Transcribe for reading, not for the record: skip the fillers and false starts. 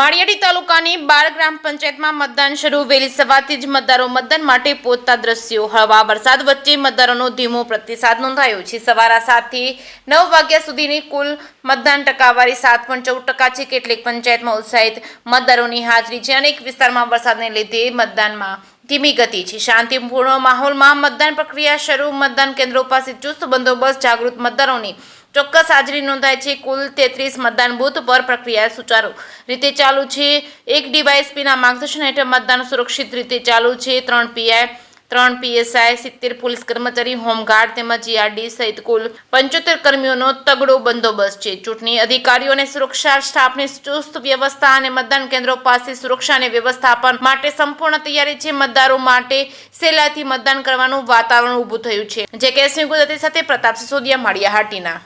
માળિયાડી તાલુકાની 12 ગ્રામ પંચાયતમાં મતદાન શરૂ વહેલી સવારથી જ મતદારો મતદાન માટે પહોંચતા દ્રશ્યો હળવા વરસાદ વચ્ચે મતદારોનો ધીમો પ્રતિસાદ નોંધાયો છે। સવારે 7 થી 9 વાગ્યા સુધીની કુલ મતદાન ટકાવારી 7.14% છે। કેટલીક પંચાયતમાં ઉત્સાહિત મતદારોની હાજરી છે। અનેક વિસ્તારમાં વરસાદને લીધે મતદાનમાં ધીમી ગતિ છે। શાંતિપૂર્ણ માહોલમાં મતદાન પ્રક્રિયા શરૂ। મતદાન કેન્દ્રો પાસે ચુસ્ત બંદોબસ્ત, જાગૃત મતદારોની ચોક્કસ હાજરી નોંધાય છે। કુલ 33 મતદાન બૂથ પર પ્રક્રિયા સુચારુ રીતે ચાલુ છે। એક ડીવાયએસપીના માર્ગદર્શન હેઠળ મતદાન સુરક્ષિત રીતે ચાલુ છે। 3 પીઆઈ, 3 પીએસઆઈ, 70 પોલીસ કર્મચારી, હોમગાર્ડ તેમજ જીઆરડી સહિત કુલ 75 કર્મીઓનો તગડો બંદોબસ્ત છે। ચૂંટણી અધિકારીઓ અને સુરક્ષા સ્ટાફની ચુસ્ત વ્યવસ્થા અને મતદાન કેન્દ્રો પાસે સુરક્ષા અને વ્યવસ્થાપન માટે સંપૂર્ણ તૈયારી છે। મતદારો માટે સહેલાઈથી મતદાન કરવાનું વાતાવરણ ઊભું થયું છે। જે કેસની ગુજરાતી સાથે પ્રતાપ સિસોદિયા, માળિયા હાટીના।